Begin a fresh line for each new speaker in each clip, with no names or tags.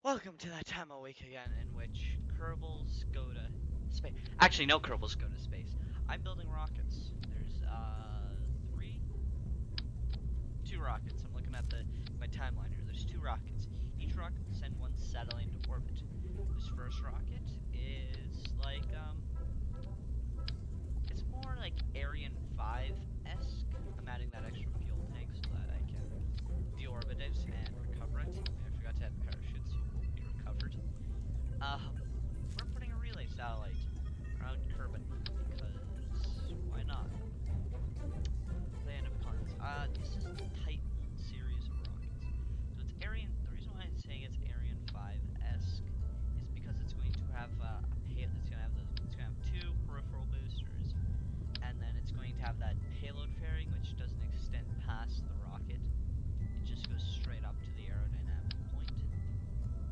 Welcome to that time of week again in which Kerbals go to space. Actually, no Kerbals go to space. I'm building rockets. There's three, two rockets. I'm looking at my timeline here. There's two rockets. Each rocket will send one satellite into orbit. This first rocket is like it's more like Ariane 5-esque. I'm adding that extra fuel tank so that I can deorbit it and recover it. I forgot to add parachutes, so it will be recovered. We're putting a relay satellite around Kerbin because why not? They end up calling this. This is the Titan series of rockets. So it's Ariane. The reason why I'm saying it's Ariane 5-esque is because it's going to have it's going to have two peripheral boosters, and then it's going to have that payload fairing, which doesn't extend past the rocket. It just goes straight up to the aerodynamic point.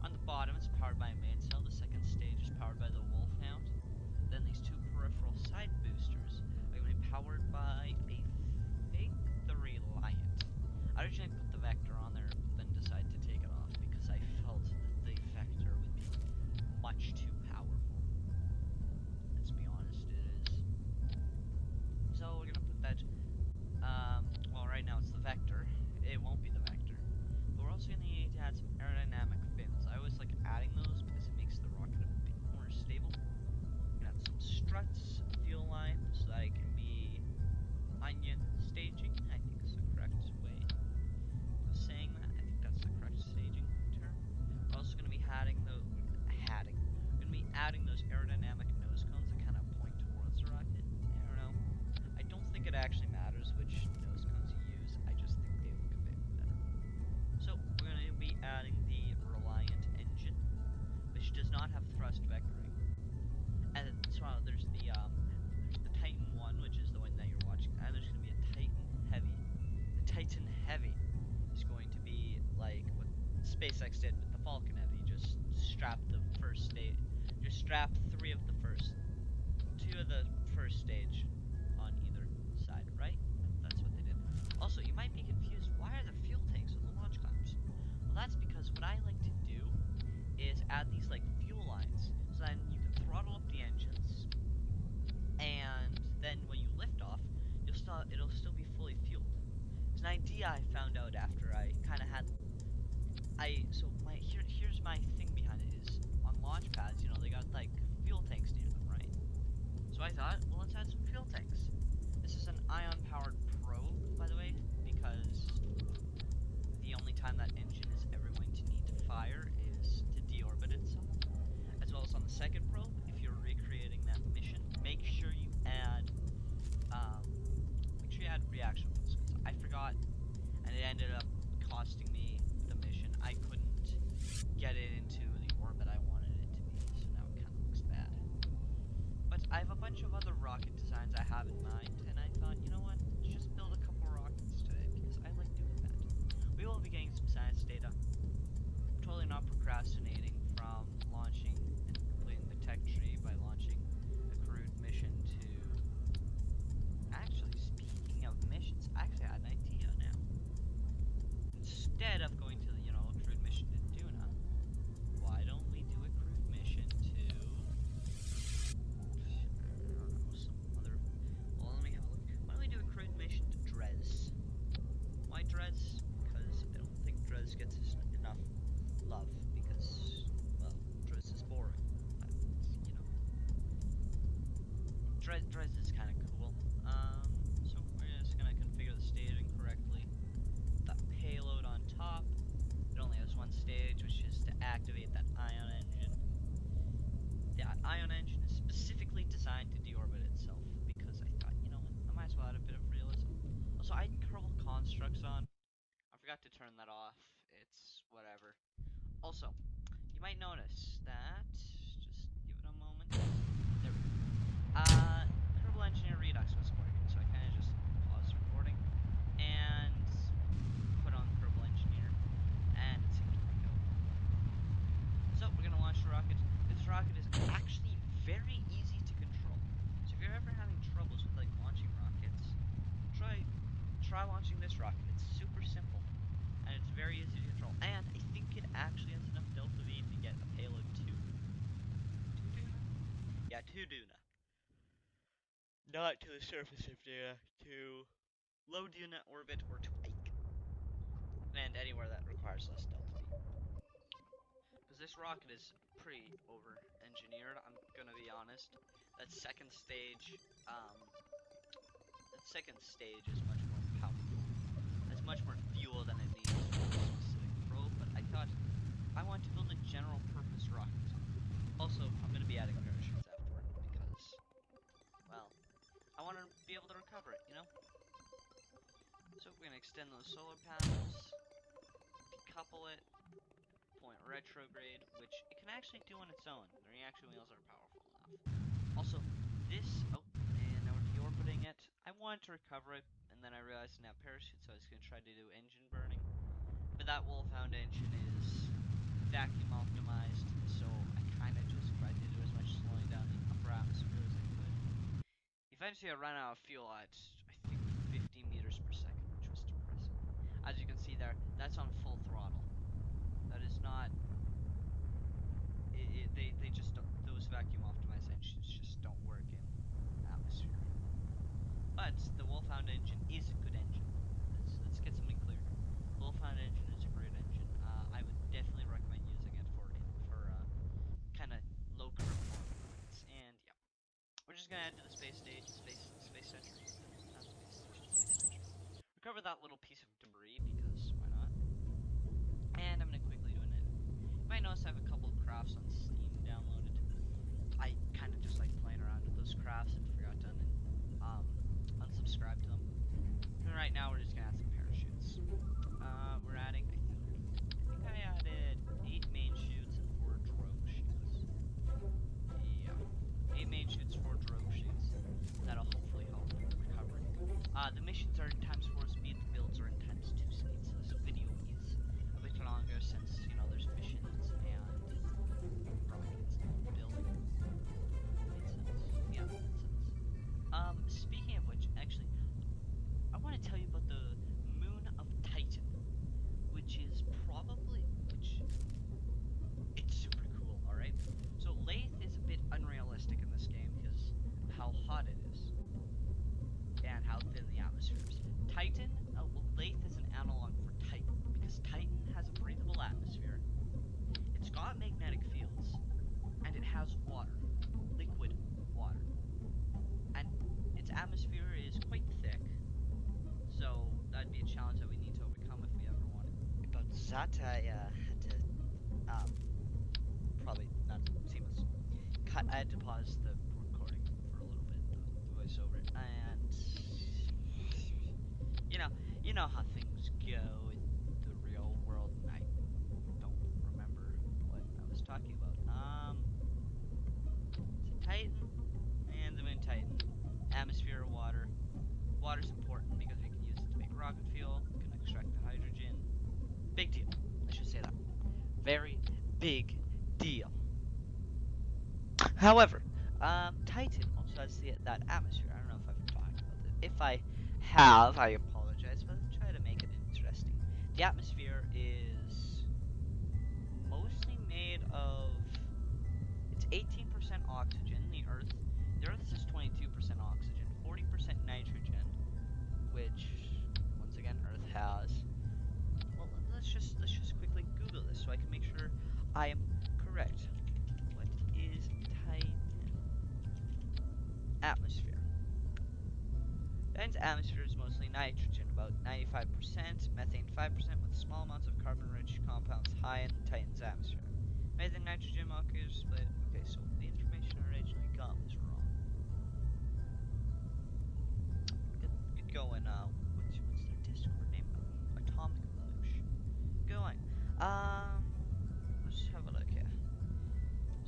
On the bottom, it's powered by a main cell. The second stage is powered by the Wolfhound. Then these two peripheral side boosters are going to be powered by, I think, the Reliant. I originally put the Vector on there, but then decided to take it off because I felt that the Vector would be much too powerful. Let's be honest, it is. So we're going to put that, well, right now it's the Vector. It won't be the Vector. But we're also going to need to add some aerodynamic fins. I always like adding those because it makes the rocket a bit more stable. We're going to add some struts, fuel line, so that it can be onion staging, I think is the correct way of saying that. I think that's the correct staging term. We're also going to be adding those aerodynamic nose cones that kind of point towards the rocket. I don't know. I don't think it actually matters which nose cones you use. I just think they look a bit better. So we're going to be adding the Reliant engine, which does not have thrust vectoring. And so there's the Titan 1, which is the one that you're watching, and there's going to be a Titan Heavy. The Titan Heavy is going to be like what SpaceX did with the Falcon Heavy. Just strap the first stage, just strap two of the first stage on either side, right? That's what they did. Also, you might be confused, why are there fuel tanks on the launch climbers? Well, that's because what I like to do is add these like fuel lines, so then you can throttle up the engines, and then when you lift off, it'll still be fully fueled. It's an idea I found out after I kind of had. Here's my thing behind it is on launch pads, you know, they got like fuel tanks near them, right? So I thought, well, let's add some fuel tanks. This is an ion-powered probe, by the way, because the only time that engine is ever going to need to fire is to deorbit itself. As well as on the second probe, if you're recreating that mission, make sure you add reaction fuels. Because I forgot, and it ended up costing me the mission. I couldn't get it into the orbit I wanted it to be, so now it kind of looks bad. But I have a bunch of other rocket designs I have in mind, and I thought, you know what, let's just build a couple rockets today, because I like doing that. We will be getting some science data. I'm totally not procrastinating from launching and completing the tech tree by launching a crewed mission to... Actually, speaking of missions, I actually had an idea now. Instead of going to, a crewed mission to Duna, why don't we do a crewed mission to... I don't know, some other... Well, let me have a look. Why don't we do a crewed mission to Drez? Why Drez? Because I don't think Drez gets enough love, because, well, Drez is boring. But, Drez is kind of cool. So we're just going to configure the staging correctly. That payload on top, it only has one stage, which is to activate that ion engine. That ion engine is specifically designed to deorbit itself, because I thought, you know what, I might as well add a bit of realism. Also, I had Kerbal constructs on. I forgot to turn that off. It's whatever. Also, you might notice that, just give it a moment. There we go. Kerbal Engineer Redux wasn't working, so I kind of just paused the recording and put on Kerbal Engineer, and it seemed to work out. So we're gonna launch the rocket. This rocket is actually very easy to control. So if you're ever having troubles with like launching rockets, try launching this rocket. It's super simple, and it's very easy to control. And I think it actually has enough delta V to Yeah, to Duna. Not to the surface of Duna, to low Duna orbit or to Ike. And anywhere that requires less delta V. Because this rocket is pretty over-engineered, I'm gonna be honest. That second stage, is much more powerful. Has much more fuel than it needs for a specific probe, but I thought I want to build a general purpose rocket. Also, I'm gonna be adding parachutes afterward because, well, I want to be able to recover it, you know? So we're gonna extend those solar panels, decouple it, point retrograde, which it can actually do on its own. The reaction wheels are powerful enough. Also, this, oh, and now we're deorbiting it. I wanted to recover it, and then I realized I didn't have parachute, so I was going to try to do engine burning. But that Wolfhound engine is vacuum optimized, so I kind of just tried to do as much slowing down the upper atmosphere as I could. Eventually I ran out of fuel at, I think, 50 meters per second, which was depressing. As you can see there, that's on full throttle. That is not they just don't, those vacuum optimized engines just don't work in atmosphere. But the Wolfhound engine is a good engine. Let's get something clear. Wolfhound engine is a great engine. I would definitely recommend using it for kind of low curve rockets. And yeah, we're just gonna head to the space stage, space center, not space station, space center. Recover that little piece of debris because why not? And I'm gonna quickly do an edit. You might notice I have a couple of crafts on Steam downloaded. I kind of just like playing around with those crafts and forgot to unsubscribe to them. And right now we're just gonna add some parachutes. We're adding, I think I added 8 main chutes and 4 drogue chutes. Yeah, 8 main chutes, 4 drogue chutes. That'll hopefully help recovery. The missions are in ×4 speed, the builds are in ×2 speed, so this video is a bit longer since, you know, there's missions and rockets building. Made sense? Yeah, made sense. Speaking of which, actually, I want to tell you about the moon of Titan, which is it's super cool, alright? So Lathe is a bit unrealistic in this game because of how hot it is and how thin the atmosphere is. Titan, Lathe is an analog for Titan because Titan has a breathable atmosphere, it's got magnetic fields, and it has water, liquid water. And its atmosphere is quite thick, so that'd be a challenge that we need to overcome if we ever want it. But that I had to probably not seamless. I had to pause the recording for a little bit, the voiceover, and you know how things go in the real world. And I don't remember what I was talking about. So Titan and the moon Titan, atmosphere, water. Water's important because we can use it to make rocket fuel. We can extract the hydrogen. Big deal. I should say that. Very big deal. However, Titan also has that atmosphere. I don't know if I've talked about this. If I have, I apologize, but I'll try to make it interesting. The atmosphere is mostly made of, it's 18% oxygen. The Earth's is 22% oxygen, 40% nitrogen, which once again Earth has. Well, let's just quickly Google this so I can make sure I am correct. What is Titan atmosphere? Titan's atmosphere is mostly nitrogen, about 95%, methane 5%, with small amounts of carbon-rich compounds high in Titan's atmosphere. Methane, nitrogen molecules split. Okay, so the information I originally got was wrong. Good going. What's their Discord name? Atomic Moosh. Going. Let's have a look here.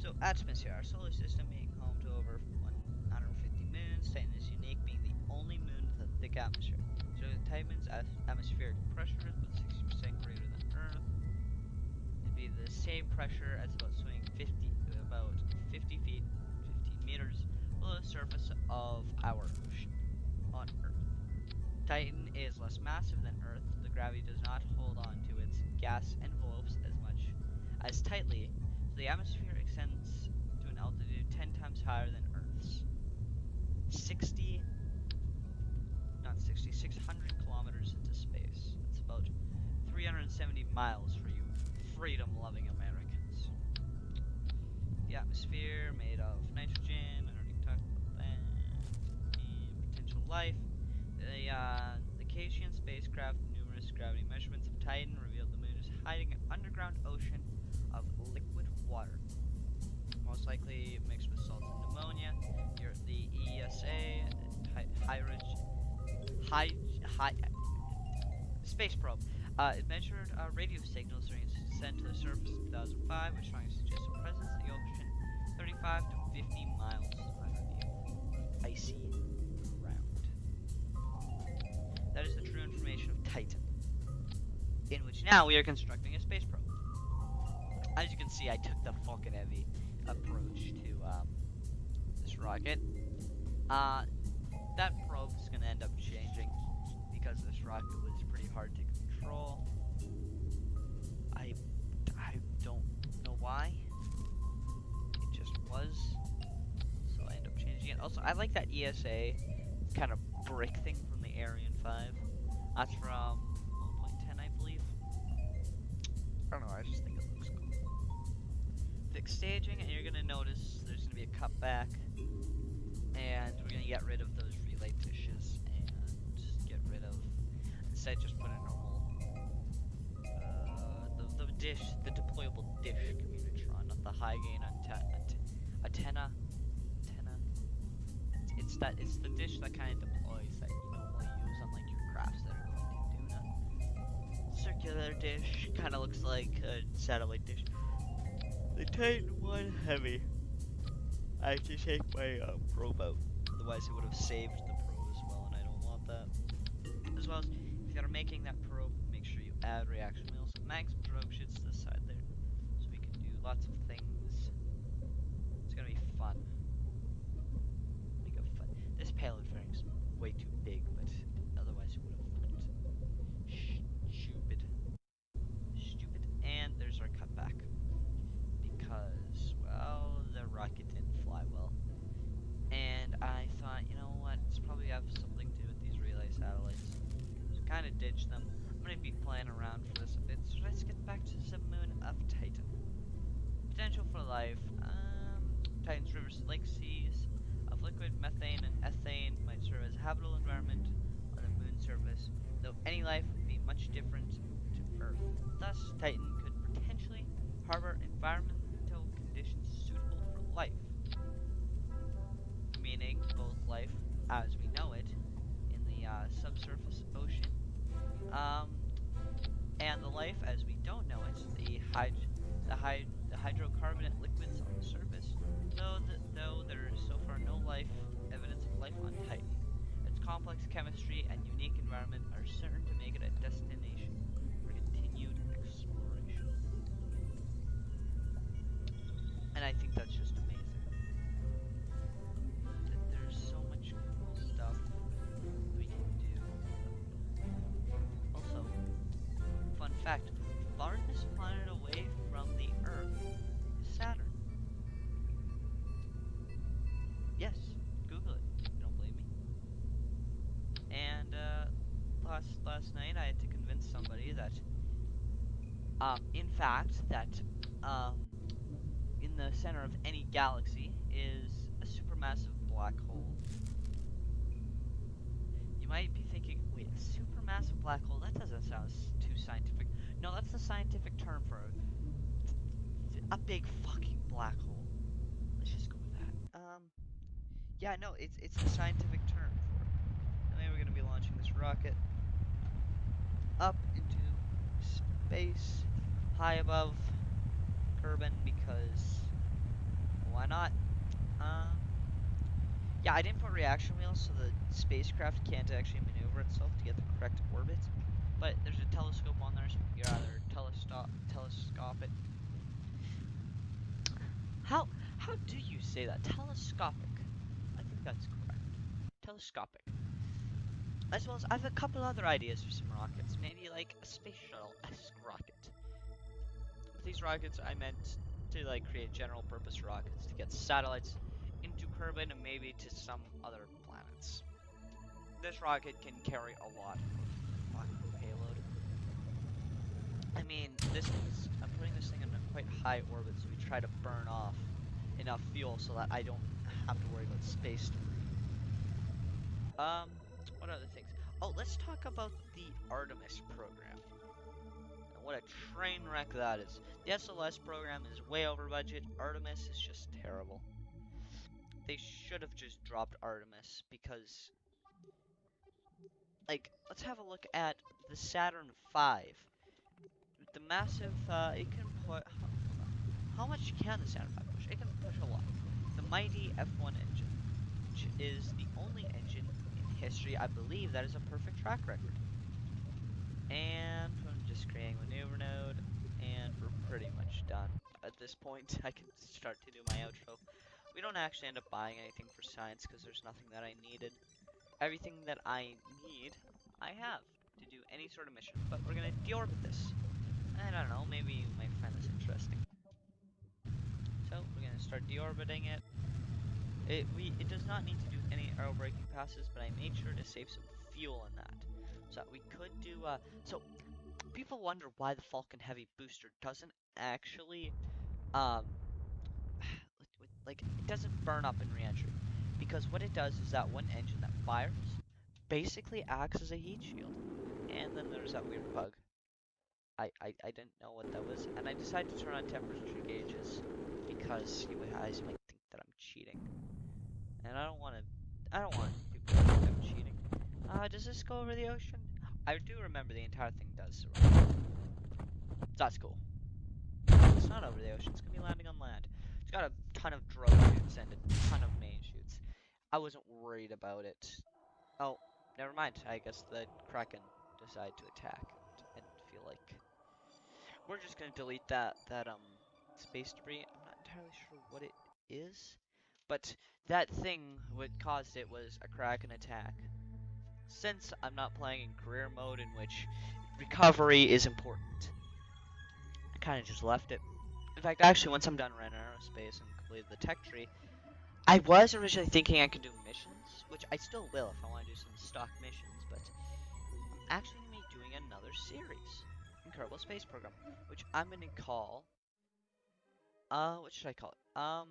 So, atmosphere. Our solar system being home to over 150 moons. Titan is unique, being the only moon with a thick atmosphere. So, Titan's atmospheric pressure is about 60% greater than Earth. It'd be the same pressure as about swimming about 50 feet, 15 meters below the surface of our ocean on Earth. Titan is less massive than Earth. The gravity does not hold on to its gas envelopes as tightly, so the atmosphere extends to an altitude approximately 10 times higher than Earth's. 60, not 60, 600 kilometers into space. That's about 370 miles for you freedom-loving Americans. The atmosphere made of nitrogen, I already talked about that, and potential life. The Cassian spacecraft, numerous gravity measurements of Titan revealed the moon is hiding an underground ocean of liquid water, most likely mixed with salt and ammonia. The ESA, high, high, space probe. It measured radio signals during its descent to the surface in 2005, which strongly suggests a presence in the ocean 35 to 50 miles underneath icy ground. That is the true information of Titan, in which now we are constructing a space probe. As you can see, I took the fucking heavy approach to this rocket. That probe is going to end up changing because this rocket was pretty hard to control. I don't know why. It just was. So I end up changing it. Also, I like that ESA kind of brick thing from the Ariane 5. That's from 1.10, I believe. I don't know, I just think it looks cool. Fixed staging, and you're going to notice there's going to be a cutback. And we're going to get rid of those relay dishes and get rid of, instead just put a normal, the dish, the deployable dish communitron, not the high gain antenna. It's the dish that kind of deploys that you normally use on like your crafts that are going to Duna. Circular dish, kind of looks like a satellite dish. The Titan 1 Heavy. I have to take my probe out, otherwise it would have saved the probe as well, and I don't want that. As well as, if you're making that probe, make sure you add reaction wheels. Max probe shoots to the side there, so we can do lots of things. It's gonna be fun. This payload fairing's way too big, but otherwise it would have looked stupid. And there's our cutback. Because, well, the rocket didn't fly well. And I thought, you know what, it's probably have something to do with these relay satellites. So kind of ditched them. I'm going to be playing around for this a bit, so let's get back to the moon of Titan. Potential for life. Titan's rivers, lakes, seas of liquid methane and ethane might serve as a habitable environment on the moon's surface, though any life would be much different to Earth. Thus, Titan could potentially harbor environmental conditions suitable for life, meaning both life as we know it in the subsurface ocean, and the life as we don't know it, the hydrocarbonate liquids on the surface. Though there is so far no evidence of life on Titan, its complex chemistry and unique environment are certain to make it a destination for continued exploration. And I think that's just amazing. There's so much cool stuff we can do. Also, fun fact, farthest planet away from the Earth is Saturn. Yes, Google it. You don't believe me. And last night I had to convince somebody that, in fact, that in the center of any galaxy is a supermassive black hole. You might be thinking, wait, a supermassive black hole? That doesn't sound too scientific. No, that's the scientific term for a big fucking black hole. Let's just go with that. Yeah, no, it's the scientific term for it. And then we're gonna be launching this rocket up into space, high above Kerbin, because why not? Yeah, I didn't put reaction wheels, so the spacecraft can't actually maneuver itself to get the correct orbit. But there's a telescope on there, so you can either telescope it. How do you say that? Telescopic. I think that's correct. Telescopic. As well as I have a couple other ideas for some rockets. Maybe like a space shuttle-esque rocket. With these rockets, I meant to like create general purpose rockets to get satellites into Kerbin and maybe to some other planets. This rocket can carry a lot of fucking payload. I mean, I'm putting this thing in a quite high orbit, so we try to burn off enough fuel so that I don't have to worry about space debris. What other things? Oh, let's talk about the Artemis program. And what a train wreck that is. The SLS program is way over budget. Artemis is just terrible. They should have just dropped Artemis because, like, let's have a look at the Saturn V. The massive, it can put, hold on. How much can the Saturn V push? It can push a lot. The mighty F1 engine, which is the only engine in history, I believe, that is a perfect track record. And I'm just creating a maneuver node, and we're pretty much done. At this point, I can start to do my outro. We don't actually end up buying anything for science because there's nothing that I needed. Everything that I need, I have to do any sort of mission. But we're gonna deorbit this. I don't know, maybe you might find this interesting. So we're gonna start deorbiting it. It does not need to do any aero braking passes, but I made sure to save some fuel in that. So we could do so people wonder why the Falcon Heavy booster doesn't actually um like it doesn't burn up in re-entry. Because what it does is that one engine that fires basically acts as a heat shield. And then there's that weird bug. I didn't know what that was, and I decided to turn on temperature gauges because you guys might think that I'm cheating, and I don't want people to think I'm cheating. Does this go over the ocean? I do remember the entire thing does surround. That's cool. It's not over the ocean. It's gonna be landing on land. It's got a ton of drone shoots and a ton of main shoots. I wasn't worried about it. Oh, never mind. I guess the Kraken decided to attack and feel like we're just gonna delete that space debris. I'm not entirely sure what it is, but that thing what caused it was a Kraken attack. Since I'm not playing in career mode in which recovery is important, I kind of just left it. In fact, actually, once I'm done Ren Aerospace and completed the tech tree, I was originally thinking I could do missions, which I still will if I want to do some stock missions, but I'm actually going to be doing another series in Kerbal Space Program, which I'm going to call, what should I call it? I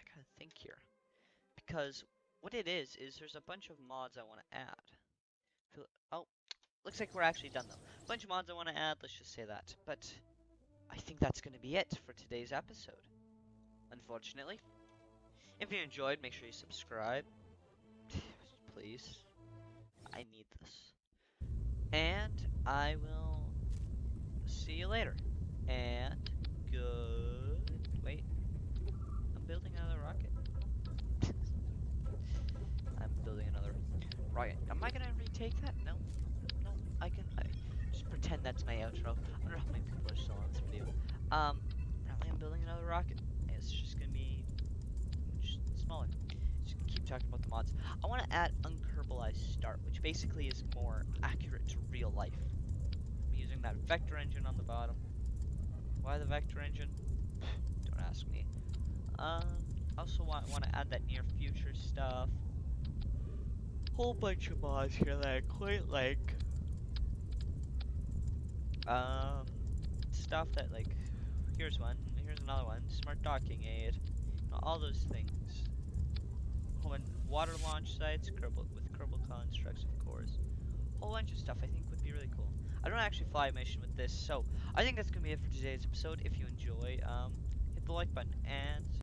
gotta think here, because what it is there's a bunch of mods I want to add. Oh, looks like we're actually done though. Bunch of mods I want to add, let's just say that. But I think that's going to be it for today's episode, unfortunately. If you enjoyed, make sure you subscribe. Please. I need this. And I will see you later. And good. Wait. I'm building another rocket. I'm building another rocket. Am I gonna retake that? No. No. I just pretend that's my outro. I wonder how many people are still on this video. Apparently I'm building another rocket. It's just gonna be just smaller. Just gonna keep talking about the mods. I want to add unkerbalized start, which basically is more accurate to real life. I'm using that vector engine on the bottom. Why the vector engine? Don't ask me. Also want to add that near future stuff. Whole bunch of mods here that I quite like. Stuff that like, here's one, here's another one. Smart docking aid. You know, all those things. Water launch sites, with Kerbal constructs, of course. Whole bunch of stuff I think would be really cool. I don't actually fly a mission with this, so I think that's gonna be it for today's episode. If you enjoy, hit the like button and